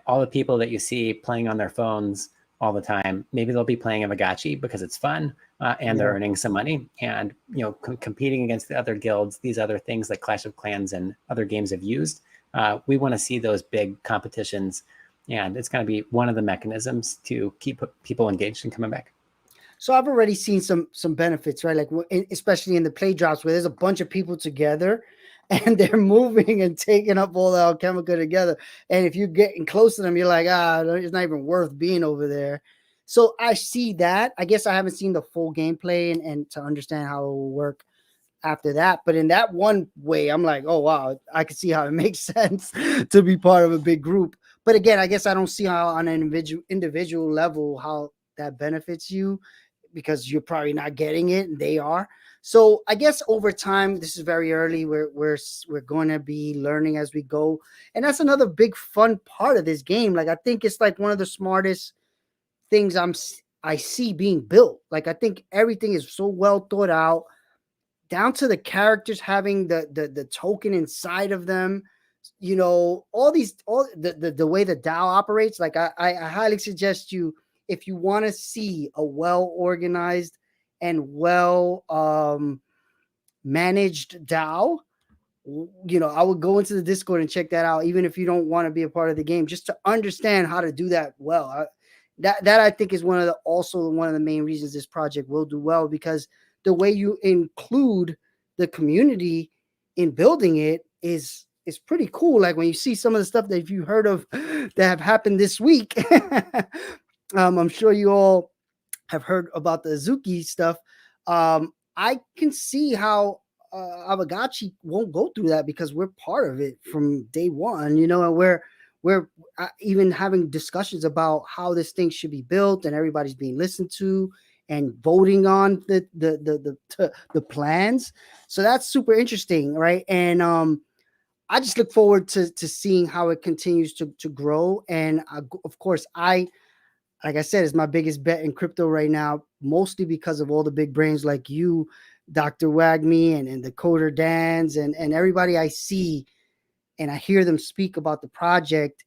all the people that you see playing on their phones all the time, maybe they'll be playing Aavegotchi because it's fun and they're earning some money, and competing against the other guilds, these other things like Clash of Clans and other games have used. We want to see those big competitions, and it's going to be one of the mechanisms to keep people engaged and coming back. So I've already seen some benefits, right? Like especially in the play drops where there's a bunch of people together and they're moving and taking up all the alchemica together. And if you're getting close to them, you're like, it's not even worth being over there. So I see that. I guess I haven't seen the full gameplay and to understand how it will work after that. But in that one way, I'm like, oh, wow, I can see how it makes sense to be part of a big group. But again, I guess I don't see how on an individual level how that benefits you, because you're probably not getting it and they are. So I guess over time, this is very early. We're going to be learning as we go. And that's another big fun part of this game. Like, I think it's like one of the smartest things I see being built. Like, I think everything is so well thought out, down to the characters having the token inside of them. all the way the DAO operates. Like I highly suggest you, if you want to see a well organized and well managed DAO, I would go into the Discord and check that out, even if you don't want to be a part of the game, just to understand how to do that well. That I think is also one of the main reasons this project will do well, because the way you include the community in building it is pretty cool. Like when you see some of the stuff that you heard of that have happened this week, I'm sure you all have heard about the Azuki stuff. I can see how Aavegotchi won't go through that, because we're part of it from day one, and we're even having discussions about how this thing should be built, and everybody's being listened to and voting on the plans. So that's super interesting, right? And I just look forward to seeing how it continues to grow. And of course, like I said, it's my biggest bet in crypto right now, mostly because of all the big brains like you, Dr. Wagmi, and the Coder Dans, and everybody I see and I hear them speak about the project.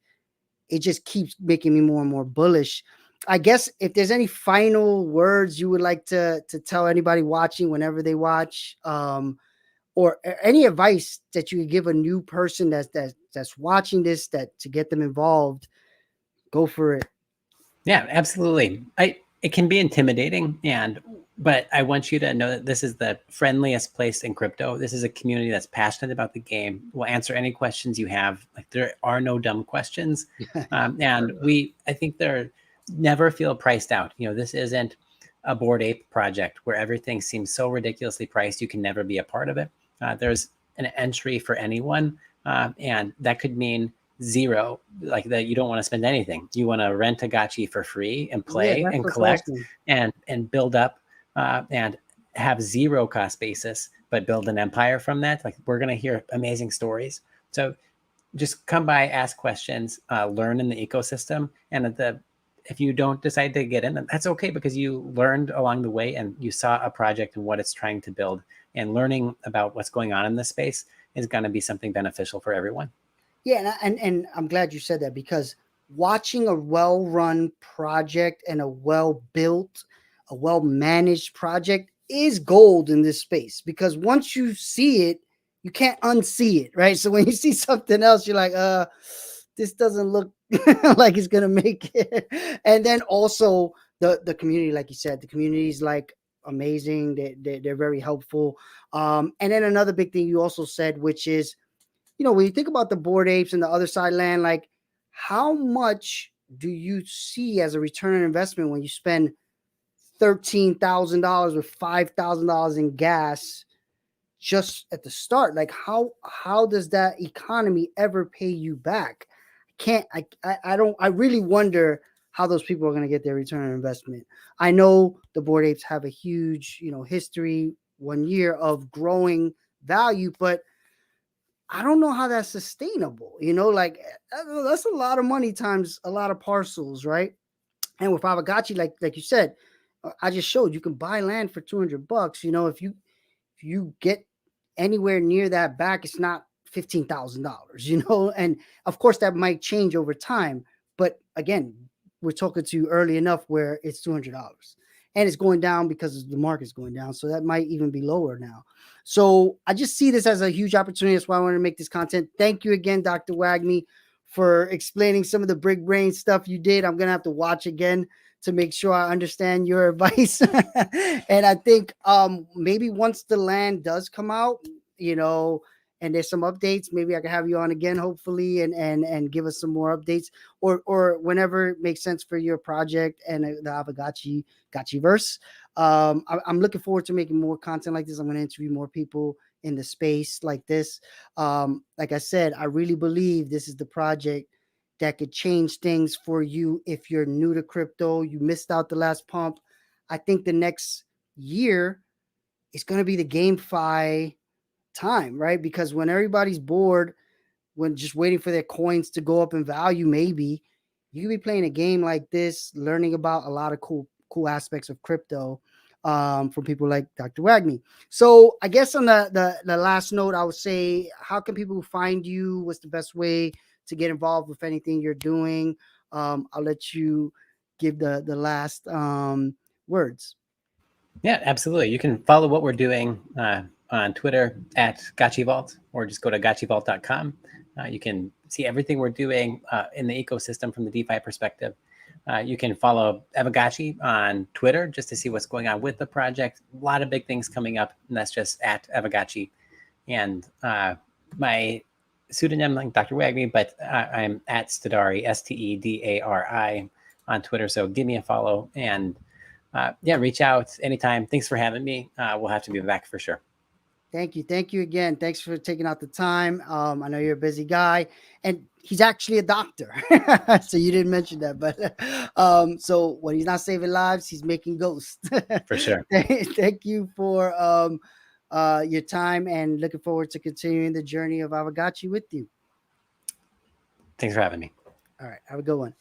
It just keeps making me more and more bullish. I guess if there's any final words you would like to tell anybody watching whenever they watch, or any advice that you could give a new person that's watching this, that to get them involved, go for it. Yeah, absolutely. It can be intimidating, but I want you to know that this is the friendliest place in crypto. This is a community that's passionate about the game. We'll answer any questions you have. Like, there are no dumb questions, and I think they're never feel priced out. This isn't a Bored Ape project where everything seems so ridiculously priced you can never be a part of it. There's an entry for anyone, and that could mean zero, like that you don't want to spend anything. You want to rent a Gachi for free and play and collect awesome. and build up and have zero cost basis, but build an empire from that. Like, we're going to hear amazing stories. So just come by, ask questions, learn in the ecosystem. And if you don't decide to get in, that's okay, because you learned along the way and you saw a project and what it's trying to build, and learning about what's going on in this space is going to be something beneficial for everyone. Yeah, and I'm glad you said that, because watching a well-run project and a well-built, a well-managed project is gold in this space, because once you see it, you can't unsee it, right? So when you see something else, you're like, this doesn't look like it's gonna make it. And then also the community, like you said, the community is like amazing. They're very helpful. And then another big thing you also said, which is, when you think about the Bored Apes and the other side land, like, how much do you see as a return on investment when you spend $13,000 with $5,000 in gas just at the start? Like, how does that economy ever pay you back? I really wonder how those people are going to get their return on investment. I know the Bored Apes have a huge, history, 1 year of growing value, but I don't know how that's sustainable. Like, that's a lot of money times a lot of parcels, right? And with Aavegotchi, like you said, I just showed you can buy land for $200. If you get anywhere near that back, it's not $15,000. And of course that might change over time. But again, we're talking to you early enough where it's $200, and it's going down because the market's going down. So that might even be lower now. So I just see this as a huge opportunity. That's why I wanted to make this content. Thank you again, Dr. Wagmi, for explaining some of the big brain stuff you did. I'm going to have to watch again to make sure I understand your advice. And I think maybe once the land does come out, and there's some updates, maybe I can have you on again, hopefully, and give us some more updates, or whenever it makes sense for your project and the Aavegotchi Gotchiverse. I'm looking forward to making more content like this. I'm going to interview more people in the space like this. Like I said, I really believe this is the project that could change things for you if you're new to crypto. You missed out the last pump. I think the next year is going to be the GameFi time, right? Because when everybody's bored, when just waiting for their coins to go up in value, maybe you could be playing a game like this, learning about a lot of cool aspects of crypto. from people like Dr. Wagmi. So I guess on the last note, I would say, how can people find you? What's the best way to get involved with anything you're doing? I'll let you give the last words. Yeah, absolutely. You can follow what we're doing on Twitter at Gachi Vault, or just go to gotchivault.com. You can see everything we're doing in the ecosystem from the DeFi perspective. You can follow Aavegotchi on Twitter just to see what's going on with the project. A lot of big things coming up, and that's just at Aavegotchi. And my pseudonym, like Dr. Wagmi, but I'm at Stedari, Stedari on Twitter. So give me a follow and yeah, reach out anytime. Thanks for having me. We'll have to be back for sure. Thank you. Thank you again. Thanks for taking out the time. I know you're a busy guy, and he's actually a doctor. So you didn't mention that, but so when he's not saving lives, he's making ghosts. For sure. Thank you for your time, and looking forward to continuing the journey of Aavegotchi with you. Thanks for having me. All right. Have a good one.